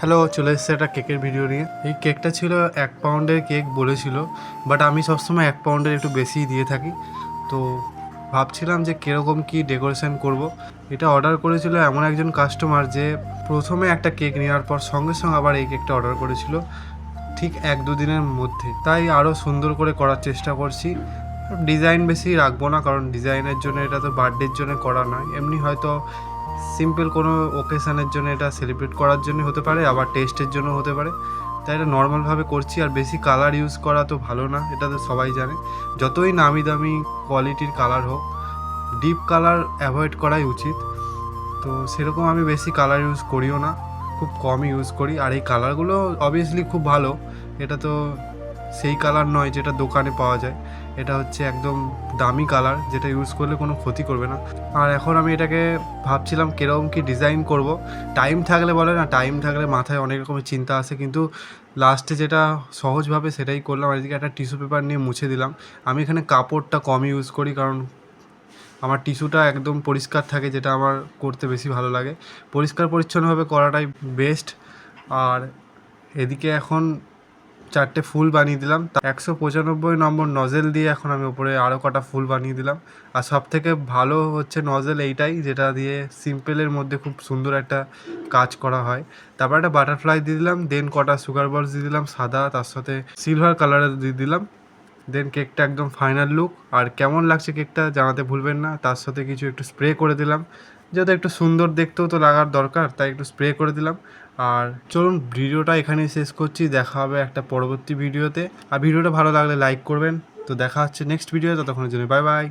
Hello, চলে এসেছে একটা কেকের ভিডিও নিয়ে। এই কেকটা ছিল 1 পাউন্ডের কেক বলেছিল, বাট আমি সবসময় 1 পাউন্ডের একটু বেশিই দিয়ে থাকি। তো ভাবছিলাম যে কীরকম কী ডেকোরেশন করব। এটা অর্ডার করেছিল এমন একজন কাস্টমার যে প্রথমে একটা কেক নেওয়ার পর সঙ্গে সঙ্গে আবার এই কেকটা অর্ডার করেছিল ঠিক 1-2 দিনের মধ্যে। তাই আরও সুন্দর করে করার চেষ্টা করছি। ডিজাইন বেশি রাখবো না, কারণ ডিজাইনের জন্য এটা তো বার্থডের জন্য করা নয়, এমনি হয়তো সিম্পল কোনো ওকেশানের জন্য এটা সেলিব্রেট করার জন্য হতে পারে, আবার টেস্টের জন্য হতে পারে। তাই এটা নর্মালভাবে করছি। আর বেশি কালার ইউজ করা তো ভালো না, এটা তো সবাই জানে। যতই নামি দামি কোয়ালিটির কালার হোক, ডিপ কালার অ্যাভয়েড করাই উচিত। তো সেরকম আমি বেশি কালার ইউজ করিও না, খুব কম ইউজ করি। আর এই কালারগুলো অবভিয়াসলি খুব ভালো। এটা তো সেই কালার নয় যেটা দোকানে পাওয়া যায়, এটা হচ্ছে একদম দামি কালার, যেটা ইউজ করলে কোনো ক্ষতি করবে না। আর এখন আমি এটাকে ভাবছিলাম কীরকম কী ডিজাইন করব। টাইম থাকলে বলে না, টাইম থাকলে মাথায় অনেক রকমের চিন্তা আসে, কিন্তু লাস্টে যেটা সহজভাবে সেটাই করলাম। আর এদিকে একটা টিস্যু পেপার নিয়ে মুছে দিলাম। আমি এখানে কাপড়টা কম ইউজ করি, কারণ আমার টিস্যুটা একদম পরিষ্কার থাকে, যেটা আমার করতে বেশি ভালো লাগে। পরিষ্কার পরিচ্ছন্নভাবে করাটাই বেস্ট। আর এদিকে এখন 4টে ফুল বানিয়ে দিলাম। 195 নম্বর নজেল দিয়ে এখন আমি উপরে আরও কটা ফুল বানিয়ে দিলাম। আর সবথেকে ভালো হচ্ছে নজেল এইটাই, যেটা দিয়ে সিম্পলের মধ্যে খুব সুন্দর একটা কাজ করা হয়। তারপর একটা বাটারফ্লাই দিয়ে দিলাম, দেন কটা সুগার বলস দিয়ে দিলাম সাদা, তার সাথে সিলভার কালারের দিয়ে দিলাম। দেন কেকটা একদম ফাইনাল লুক। আর কেমন লাগছে কেকটা জানাতে ভুলবেন না। তার সাথে কিছু একটু স্প্রে করে দিলাম, যাতে একটু সুন্দর দেখতেও তো লাগার দরকার, তাই একটু স্প্রে করে দিলাম। আর চলুন ভিডিওটা এখানেই শেষ করছি, দেখা হবে একটা পরবর্তী ভিডিওতে। আর ভিডিওটা ভালো লাগলে লাইক করবেন। তো দেখা হচ্ছে নেক্সট ভিডিও, ততক্ষণের জন্য বাই বাই।